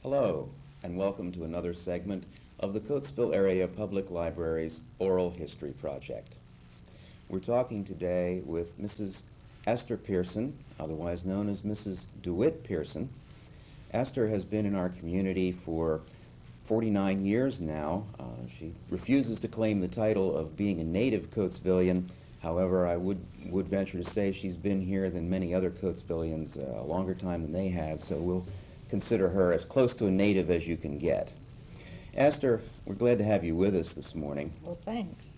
Hello, and welcome to another segment of the Coatesville Area Public Library's Oral History Project. We're talking today with Mrs. Esther Pierson, otherwise known as Mrs. DeWitt Pierson. Esther has been in our community for 49 years now. She refuses to claim the title of being a native Coatesvillian. However, I would venture to say she's been here than many other Coatesvillians a longer time than they have, so we'll consider her as close to a native as you can get. Esther, we're glad to have you with us this morning. Well, thanks.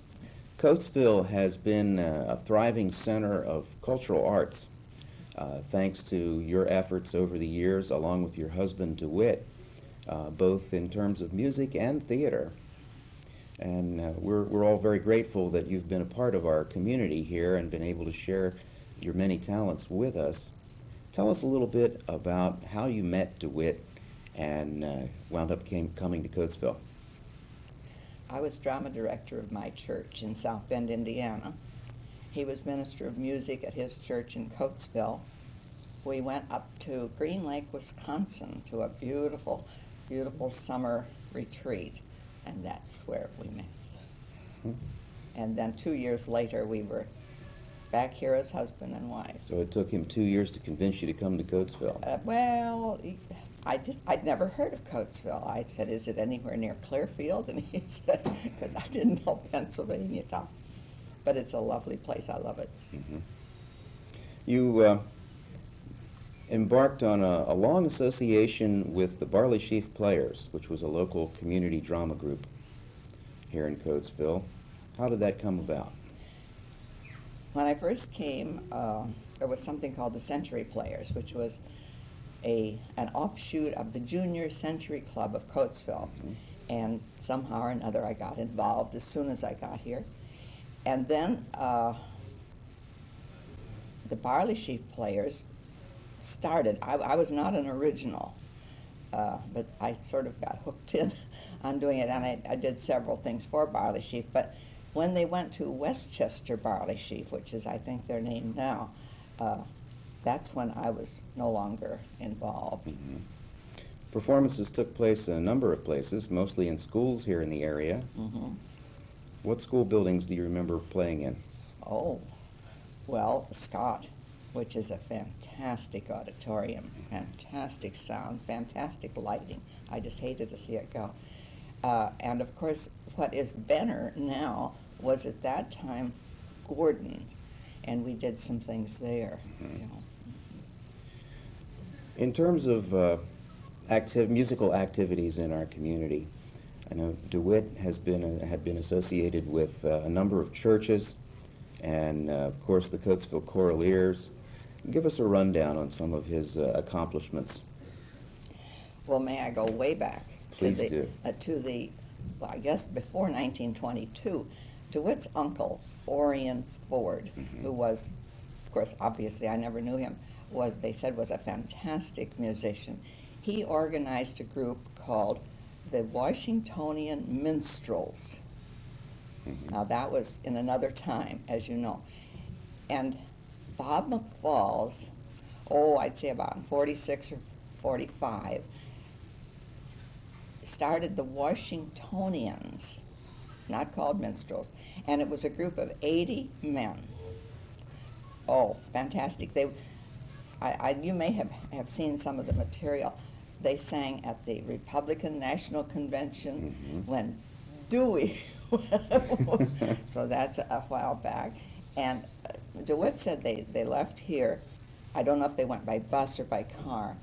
Coatesville has been a thriving center of cultural arts, thanks to your efforts over the years, along with your husband DeWitt, both in terms of music and theater. And we're all very grateful that you've been a part of our community here and been able to share your many talents with us. Tell us a little bit about how you met DeWitt and wound up coming to Coatesville. I was drama director of my church in South Bend, Indiana. He was minister of music at his church in Coatesville. We went up to Green Lake, Wisconsin to a beautiful, beautiful summer retreat, and that's where we met. Hmm. And then 2 years later, we were back here as husband and wife. So it took him 2 years to convince you to come to Coatesville. Well, I'd never heard of Coatesville. I said, is it anywhere near Clearfield? And he said, because I didn't know Pennsylvania town. But it's a lovely place. I love it. Mm-hmm. You embarked on a long association with the Barley Sheaf Players, which was a local community drama group here in Coatesville. How did that come about? When I first came, there was something called the Century Players, which was an offshoot of the Junior Century Club of Coatesville. Mm-hmm. And somehow or another I got involved as soon as I got here. And then the Barley Sheaf Players started. I was not an original, but I sort of got hooked in on doing it, and I did several things for Barley Sheaf. But when they went to Westchester Barley Sheaf, which is I think their name now, that's when I was no longer involved. Mm-hmm. Performances took place in a number of places, mostly in schools here in the area. Mm-hmm. What school buildings do you remember playing in? Oh, well, Scott, which is a fantastic auditorium, fantastic sound, fantastic lighting. I just hated to see it go. And of course, what is Benner now was at that time Gordon, and we did some things there. Mm-hmm. You know. In terms of musical activities in our community, I know DeWitt had been associated with a number of churches, and of course the Coatesville Choraleers. Give us a rundown on some of his accomplishments. Well, may I go way back? Please do. Well, I guess before 1922, DeWitt's uncle, Orion Ford, Mm-hmm. who was, of course, obviously I never knew him, they said was a fantastic musician. He organized a group called the Washingtonian Minstrels. Mm-hmm. Now that was in another time, as you know. And Bob McFalls, I'd say about 46 or 45, started the Washingtonians, not called minstrels, and it was a group of 80 men. Oh, fantastic. You may have seen some of the material. They sang at the Republican National Convention Mm-hmm. when Dewey, so that's a while back. And DeWitt said they left here. I don't know if they went by bus or by car,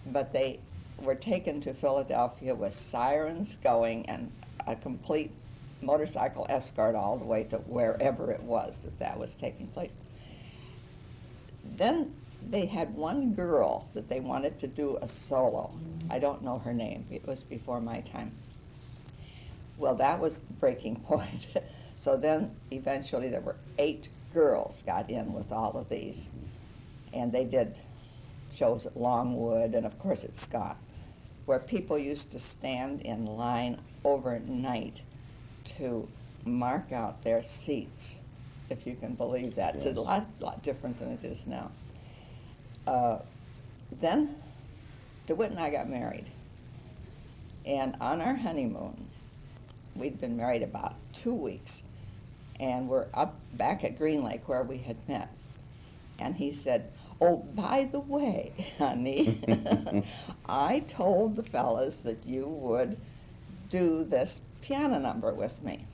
but they were taken to Philadelphia with sirens going and a complete motorcycle escort all the way to wherever it was that was taking place. Then they had one girl that they wanted to do a solo. I don't know her name. It was before my time. Well, that was the breaking point. So then eventually there were 8 girls got in with all of these. And they did shows at Longwood and of course at Scott, where people used to stand in line overnight to mark out their seats, if you can believe that. Yes. It's a lot different than it is now. Then DeWitt and I got married. And on our honeymoon, we'd been married about 2 weeks, and we're up back at Green Lake where we had met. And he said, "Oh, by the way, honey, I told the fellas that you would do this piano number with me."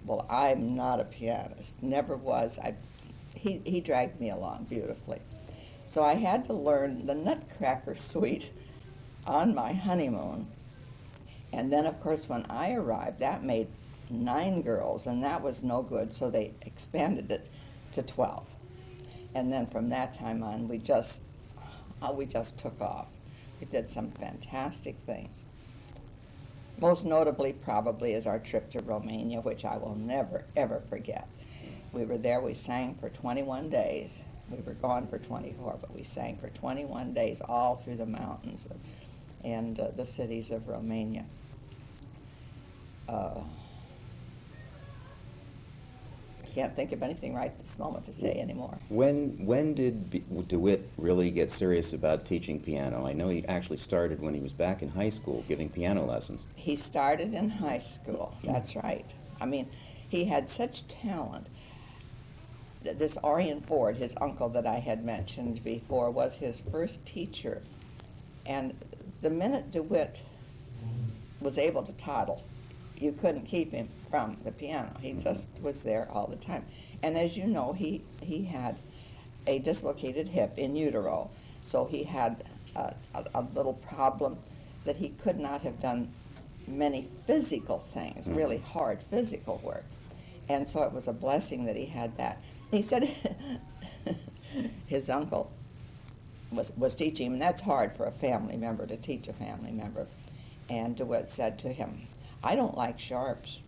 Well, I'm not a pianist, never was. He dragged me along beautifully. So I had to learn the Nutcracker Suite on my honeymoon. And then, of course, when I arrived, that made 9 girls, and that was no good, so they expanded it to 12. And then from that time on, we just took off. We did some fantastic things. Most notably, probably, is our trip to Romania, which I will never, ever forget. We were there, we sang for 21 days. We were gone for 24, but we sang for 21 days all through the mountains and the cities of Romania. I can't think of anything right this moment to say anymore. When did DeWitt really get serious about teaching piano? I know he actually started when he was back in high school giving piano lessons. He started in high school, that's right. I mean, he had such talent. This Orion Ford, his uncle that I had mentioned before, was his first teacher. And the minute DeWitt was able to toddle, you couldn't keep him from the piano. He just was there all the time. And as you know, he had a dislocated hip in utero, so he had a little problem that he could not have done many physical things, really hard physical work. And so it was a blessing that he had that. He said his uncle was teaching him, and that's hard for a family member to teach a family member. And DeWitt said to him, "I don't like sharps."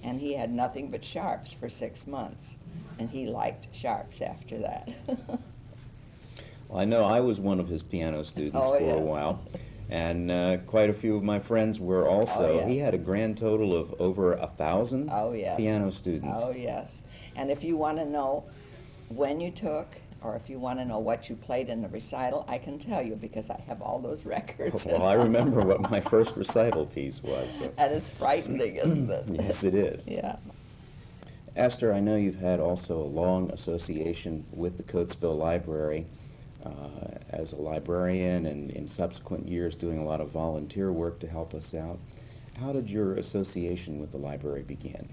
And he had nothing but sharps for 6 months, and he liked sharps after that. Well, I know I was one of his piano students Oh, for a yes. while, and quite a few of my friends were also. Oh, yes. He had a grand total of over 1,000 Oh, yes. piano students. Oh, yes. And if you want to know when you took, or if you want to know what you played in the recital, I can tell you because I have all those records. Well, I remember what my first recital piece was. So. And it's frightening, isn't it? Yes, it is. Yeah. Esther, I know you've had also a long association with the Coatesville Library as a librarian and in subsequent years doing a lot of volunteer work to help us out. How did your association with the library begin?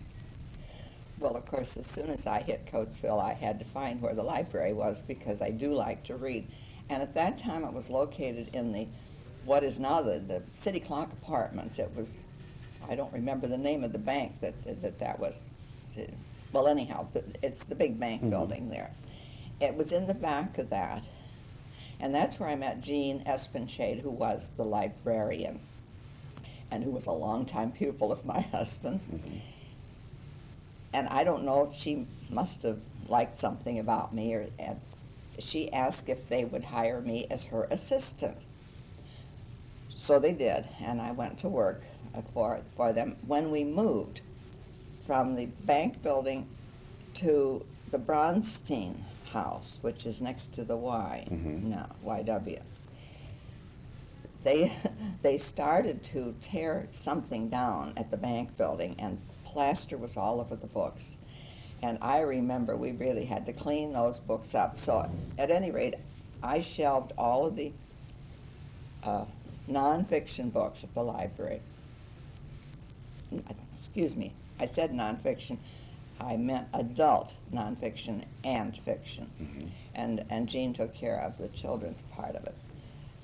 Well, of course, as soon as I hit Coatesville, I had to find where the library was because I do like to read. And at that time, it was located in what is now the City Clock Apartments. It was, I don't remember the name of the bank that was. Well, anyhow, it's the big bank building there. It was in the back of that. And that's where I met Jean Espinchade, who was the librarian and who was a longtime pupil of my husband's. And I don't know, she must have liked something about me, and she asked if they would hire me as her assistant. So they did, and I went to work for them. When we moved from the bank building to the Bronstein house, which is next to the Y, now, YW, they started to tear something down at the bank building, and plaster was all over the books. And I remember we really had to clean those books up. So at any rate, I shelved all of the nonfiction books at the library. Excuse me, I said nonfiction. I meant adult nonfiction and fiction. And Jean took care of the children's part of it.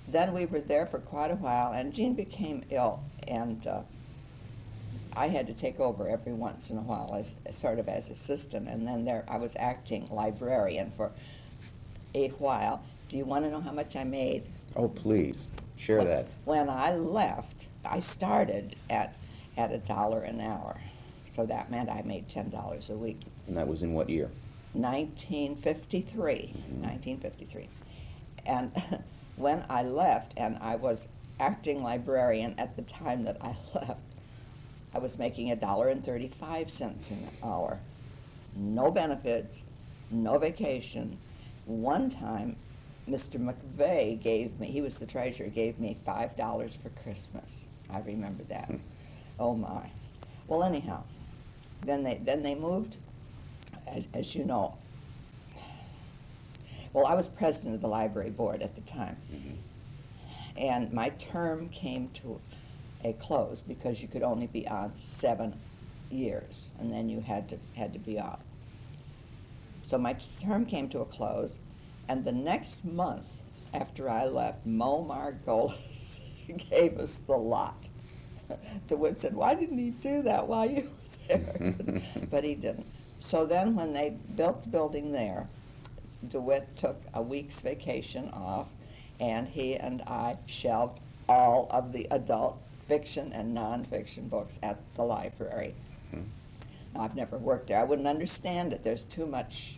Then we were there for quite a while, and Jean became ill, and I had to take over every once in a while as sort of as assistant, and then there I was acting librarian for a while. Do you want to know how much I made? Oh, please, share that. When I left, I started at $1 an hour, so that meant I made $10 a week. And that was in what year? 1953. 1953. And when I left, and I was acting librarian at the time that I left, I was making $1.35 an hour. No benefits, no vacation. One time, Mr. McVeigh gave me, he was the treasurer, gave me $5 for Christmas. I remember that. Oh my. Well, anyhow, then they moved, as you know. Well, I was president of the library board at the time, and my term came to a close because you could only be on 7 years, and then you had to be off. So my term came to a close, and the next month after I left, Mo Margolies gave us the lot. DeWitt said, "Why didn't he do that while you was there?" But he didn't. So then when they built the building there, DeWitt took a week's vacation off, and he and I shelved all of the adult fiction and nonfiction books at the library. Now, I've never worked there. I wouldn't understand it. There's too much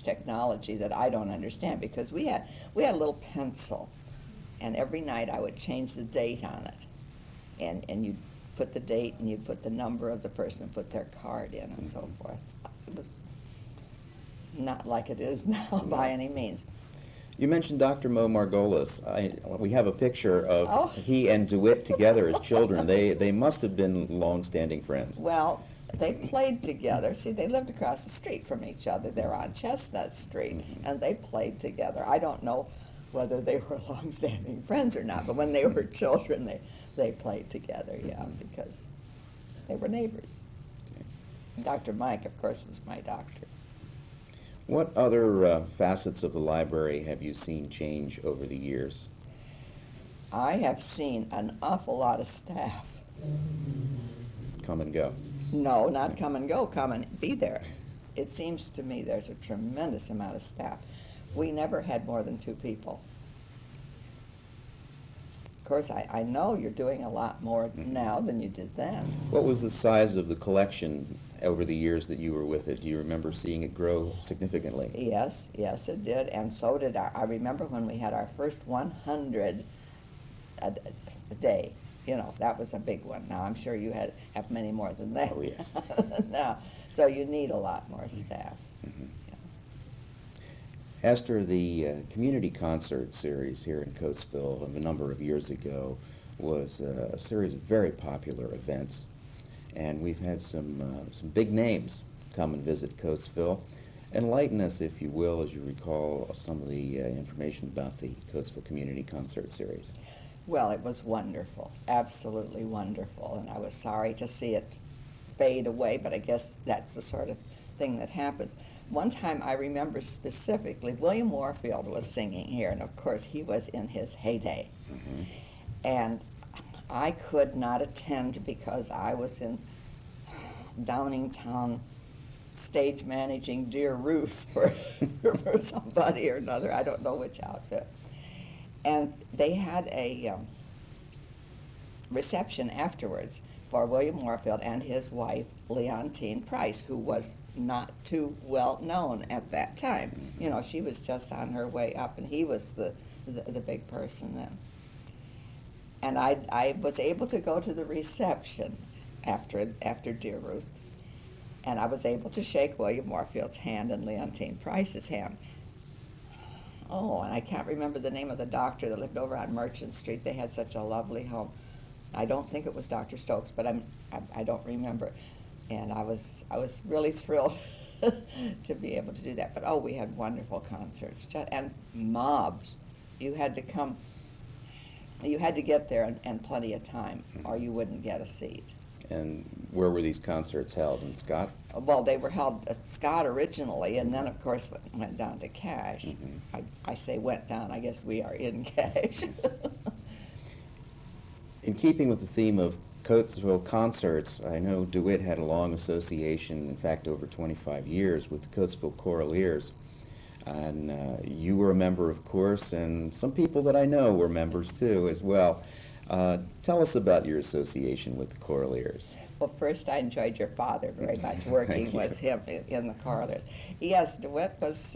technology that I don't understand, because we had a little pencil, and every night I would change the date on it, and you'd put the date and you'd put the number of the person and put their card in and so forth. It was not like it is now by any means. You mentioned Dr. Mo Margolis. We have a picture of Oh. he and DeWitt together as children. They must have been long-standing friends. Well, they played together. See, they lived across the street from each other. They're on Chestnut Street, and they played together. I don't know whether they were long-standing friends or not, but when they were children, they played together, yeah, because they were neighbors. Okay. Dr. Mike, of course, was my doctor. What other facets of the library have you seen change over the years? I have seen an awful lot of staff. Come and go. No, not come and go, come and be there. It seems to me there's a tremendous amount of staff. We never had more than 2 people. Of course, I know you're doing a lot more now than you did then. What was the size of the collection over the years that you were with it? Do you remember seeing it grow significantly? Yes, it did, and so did I remember when we had our first 100 a day. You know, that was a big one. Now, I'm sure you have many more than that. Oh, yes. Now, so you need a lot more staff. Mm-hmm. Yeah. Esther, the community concert series here in Coatesville a number of years ago was a series of very popular events, and we've had some big names come and visit Coatesville. Enlighten us, if you will, as you recall some of the information about the Coatesville Community Concert Series. Well, it was wonderful, absolutely wonderful, and I was sorry to see it fade away, but I guess that's the sort of thing that happens. One time I remember specifically, William Warfield was singing here, and of course he was in his heyday. Mm-hmm. And I could not attend because I was in Downingtown stage managing Dear Ruth for somebody or another, I don't know which outfit. And they had a reception afterwards for William Warfield and his wife, Leontine Price, who was not too well known at that time. You know, she was just on her way up, and he was the big person then. And I was able to go to the reception after Dear Ruth, and I was able to shake William Warfield's hand and Leontine Price's hand. Oh, and I can't remember the name of the doctor that lived over on Merchant Street. They had such a lovely home. I don't think it was Dr. Stokes, but I don't remember. And I was really thrilled to be able to do that. But we had wonderful concerts and mobs. You had to come. You had to get there and plenty of time, or you wouldn't get a seat. And where were these concerts held? In Scott? Well, they were held at Scott originally, and then, of course, went down to Cash. Mm-hmm. I say went down. I guess we are in Cash. In keeping with the theme of Coatesville concerts, I know DeWitt had a long association, in fact, over 25 years, with the Coatesville Choraleers. And you were a member, of course, and some people that I know were members, too, as well. Tell us about your association with the Choraleers. Well, first, I enjoyed your father very much, working with him in the Choraleers. Yes, DeWitt was,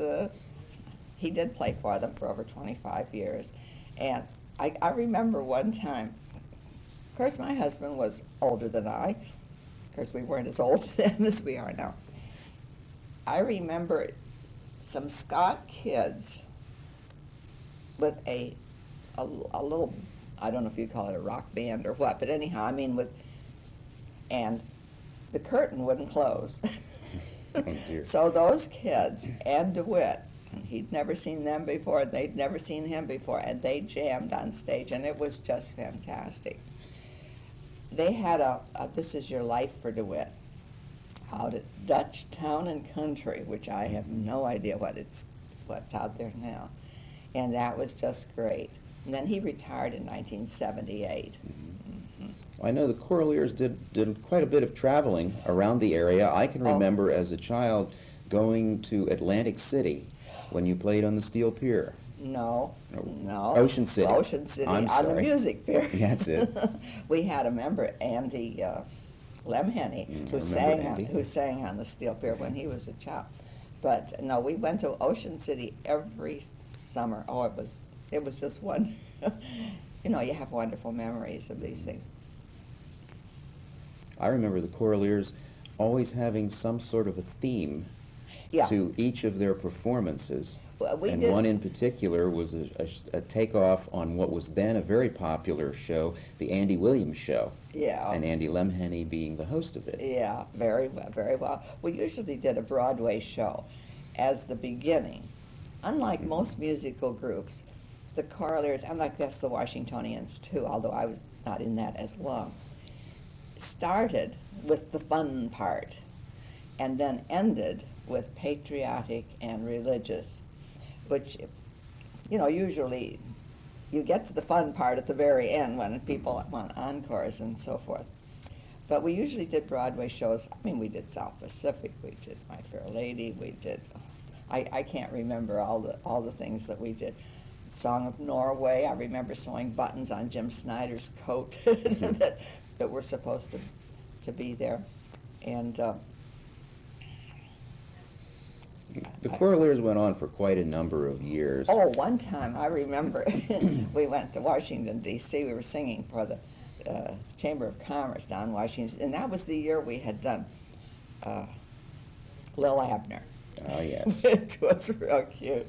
he did play for them for over 25 years. And I remember one time, of course, my husband was older than I. Of course, we weren't as old then as we are now. I remember some Scott kids with a little, I don't know if you'd call it a rock band or what, but anyhow, I mean and the curtain wouldn't close. Oh, dear. So those kids and DeWitt, and he'd never seen them before, they'd never seen him before, and they jammed on stage, and it was just fantastic. They had a This Is Your Life for DeWitt out at Dutch Town and Country, which I have no idea what's out there now. And that was just great. And then he retired in 1978. I know the Choraliers did quite a bit of traveling around the area. I can Oh. remember as a child going to Atlantic City when you played on the Steel Pier. No. Ocean City. Ocean City, I'm on the sorry. music pier. Yeah, that's it. We had a member, Andy Lemhenny, I who remember Andy. sang on the Steel Pier when he was a child. But no, we went to Ocean City every summer. Oh, it was just wonderful. You know, you have wonderful memories of these things. I remember the Choraliers always having some sort of a theme Yeah. to each of their performances. Well, we And did- one in particular was a takeoff on what was then a very popular show, the Andy Williams Show, Yeah. and Andy Lemhenny being the host of it. Yeah, very well, very well. We usually did a Broadway show as the beginning. Unlike most musical groups, the Choraliers, and I guess the Washingtonians too, although I was not in that as long, started with the fun part and then ended with patriotic and religious, which, you know, usually you get to the fun part at the very end when people want encores and so forth. But we usually did Broadway shows. I mean, we did South Pacific, we did My Fair Lady, we did, I can't remember all the things that we did. Song of Norway, I remember sewing buttons on Jim Snyder's coat that were supposed to be there. And The Choraliers went on for quite a number of years. oh, one time I remember we went to Washington, D.C. We were singing for the Chamber of Commerce down in Washington, and that was the year we had done Lil Abner. Oh, yes. Which was real cute.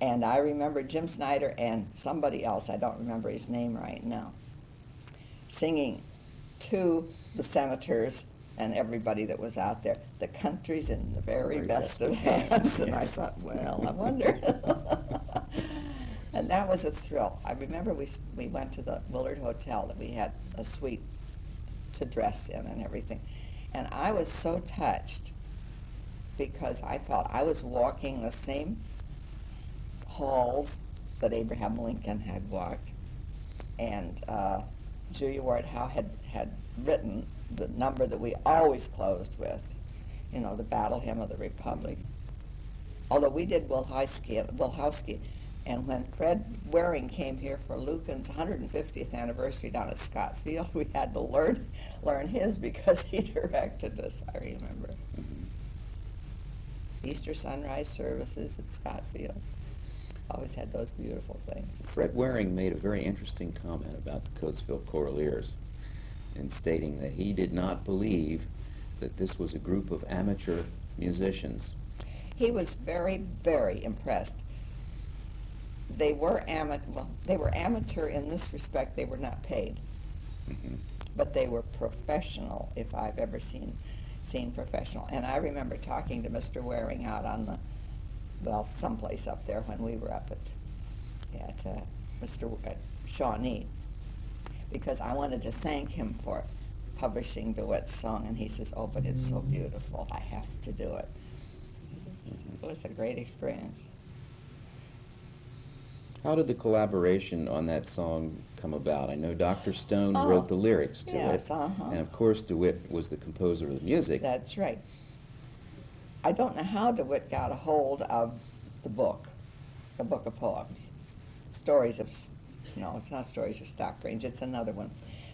And I remember Jim Snyder and somebody else, I don't remember his name right now, singing to the senators and everybody that was out there, "The country's in the very best of hands." And I Yes. thought, well, I wonder. And that was a thrill. I remember we went to the Willard Hotel, that we had a suite to dress in and everything. And I was so touched because I felt I was walking the same halls that Abraham Lincoln had walked. And Julia Ward Howe had written the number that we always closed with, you know, the Battle Hymn of the Republic. Although we did Wilhowski, and when Fred Waring came here for Lucan's 150th anniversary down at Scott Field, we had to learn his because he directed us, I remember. Easter sunrise services at Scott Field. Always had those beautiful things. Fred Waring made a very interesting comment about the Coatesville Choraliers in stating that he did not believe that this was a group of amateur musicians. He was very, very impressed. They were amateur in this respect. They were not paid, but they were professional. If I've ever seen professional, and I remember talking to Mr. Waring out on someplace up there when we were up at Shawnee, because I wanted to thank him for publishing DeWitt's song, and he says, "Oh, but it's so beautiful. I have to do it." It was a great experience. How did the collaboration on that song come about? I know Dr. Stone Oh, wrote the lyrics to yes, it, uh-huh. and of course DeWitt was the composer of the music. That's right. I don't know how DeWitt got a hold of the book of poems. Stories of, no, it's not Stories of Stockbridge, it's another one.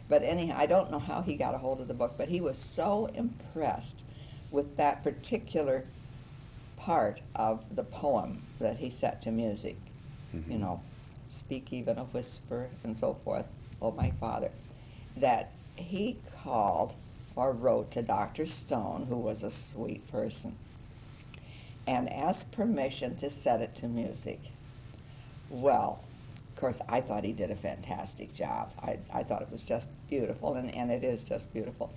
But anyhow, I don't know how he got a hold of the book, but he was so impressed with that particular part of the poem that he set to music. You know, "Speak even a whisper," and so forth, "Oh, my father," that he called or wrote to Dr. Stone, who was a sweet person, and asked permission to set it to music. Well, of course, I thought he did a fantastic job. I thought it was just beautiful, and it is just beautiful.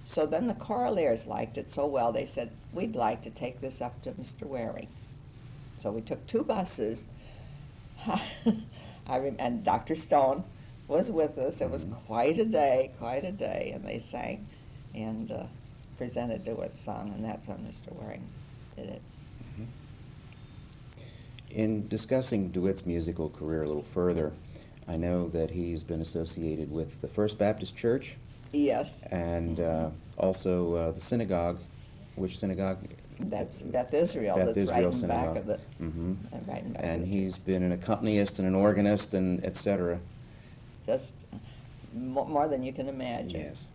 So then the choraleers liked it so well, they said, we'd like to take this up to Mr. Waring. So we took 2 buses, and Dr. Stone was with us. It was quite a day, and they sang and presented DeWitt's song, and that's when Mr. Waring did it. In discussing DeWitt's musical career a little further, I know that he's been associated with the First Baptist Church Yes, and also the synagogue. Which synagogue? that's Beth Israel. Beth That's right Israel in back Synagogue. of the. Mm-hmm. Right in back And of the he's been an accompanist and an organist and et cetera. just more than you can imagine. Yes.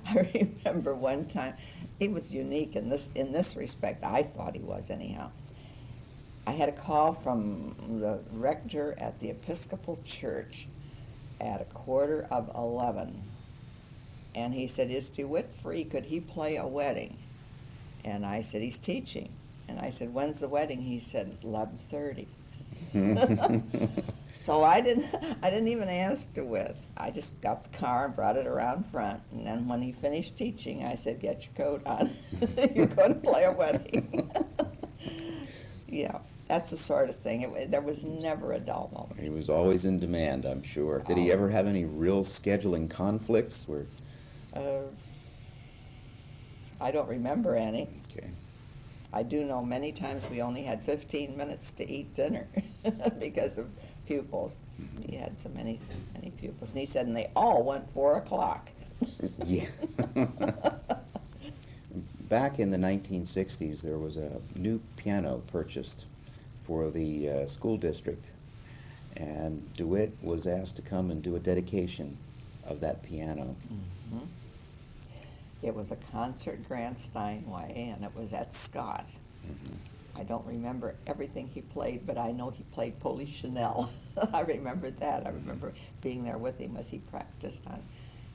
I remember one time, he was unique in this respect. I thought he was anyhow. I had a call from the rector at the Episcopal Church at 11:15, and he said, "Is DeWitt free? Could he play a wedding?" And I said, "He's teaching." And I said, "When's the wedding?" He said, 11:30. So I didn't even ask DeWitt. I just got the car and brought it around front. And then when he finished teaching, I said, "Get your coat on. You're going to play a wedding." Yeah, that's the sort of thing. There was never a dull moment. He was always in demand, I'm sure. Did he ever have any real scheduling conflicts where? I don't remember any. Okay. I do know many times we only had 15 minutes to eat dinner because of pupils. He had so many pupils. And he said, and they all went 4 o'clock. Yeah. Back in the 1960s, there was a new piano purchased for the school district, and DeWitt was asked to come and do a dedication of that piano. Mhm. It was a concert Grand Steinway, and it was at Scott. Mhm. I don't remember everything he played, but I know he played Police Chanel. I remember that. I remember being there with him as he practiced on it,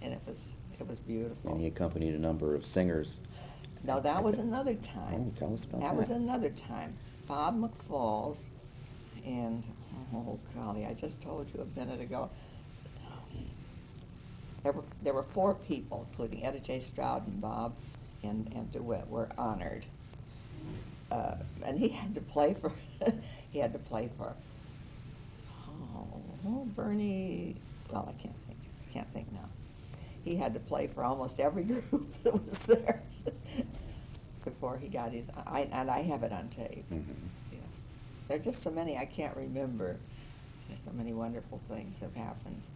and it was beautiful. And he accompanied a number of singers. No, that was another time. Oh, tell us about That was another time. Bob McFalls and, oh golly, I just told you a minute ago. There were 4 people, including Etta J. Stroud and Bob and DeWitt, were honored. And he had to play for, Bernie, well, I can't think now. He had to play for almost every group that was there before he got his, and I have it on tape. Mhm. Yeah. There are just so many I can't remember. There's so many wonderful things have happened.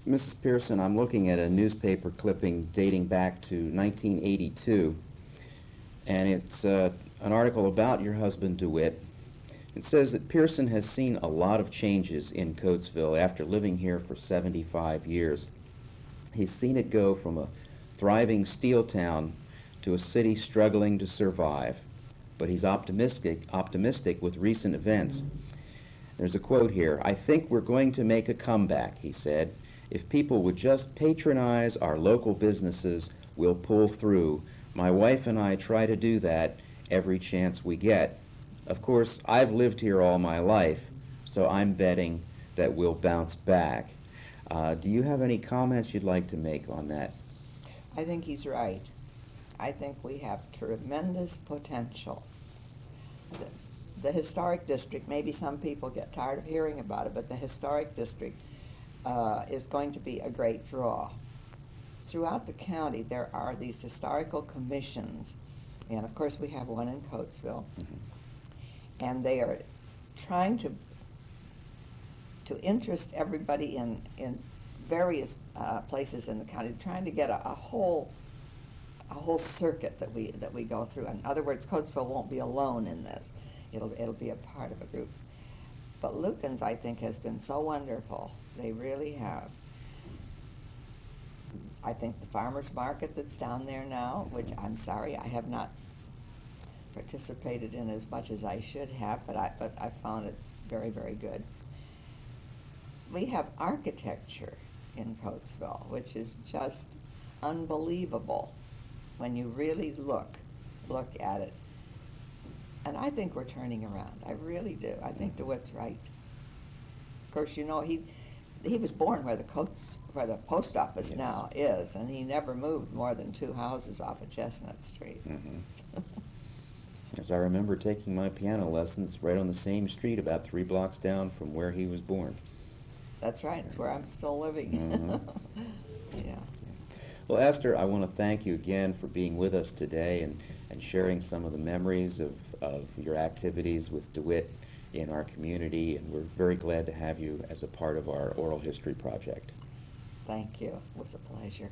Mrs. Pierson, I'm looking at a newspaper clipping dating back to 1982, and it's an article about your husband, DeWitt. It says that Pierson has seen a lot of changes in Coatesville after living here for 75 years. He's seen it go from a thriving steel town to a city struggling to survive, but he's optimistic with recent events. There's a quote here, "I think we're going to make a comeback," he said. "If people would just patronize our local businesses, we'll pull through. My wife and I try to do that every chance we get. Of course, I've lived here all my life, so I'm betting that we'll bounce back." Do you have any comments you'd like to make on that? I think he's right. I think we have tremendous potential. The historic district, maybe some people get tired of hearing about it, but the historic district is going to be a great draw. Throughout the county, there are these historical commissions, and of course we have one in Coatesville, and they are trying to interest everybody in various places in the county, trying to get a whole circuit that we go through. In other words, Coatesville won't be alone in this. It'll be a part of a group. But Lucan's, I think, has been so wonderful. They really have. I think the farmers market that's down there now, which I'm sorry I have not participated in as much as I should have, but I found it very, very good. We have architecture in Coatesville, which is just unbelievable when you really look at it. And I think we're turning around. I really do. I think DeWitt's right. Of course, you know, he was born where the post office Yes. now is, and he never moved more than 2 houses off of Chestnut Street. Mhm. As I remember taking my piano lessons right on the same street about 3 blocks down from where he was born. That's right. It's where I'm still living. Mhm. Yeah. Well, Esther, I want to thank you again for being with us today and sharing some of the memories of your activities with DeWitt in our community, and we're very glad to have you as a part of our oral history project. Thank you. It was a pleasure.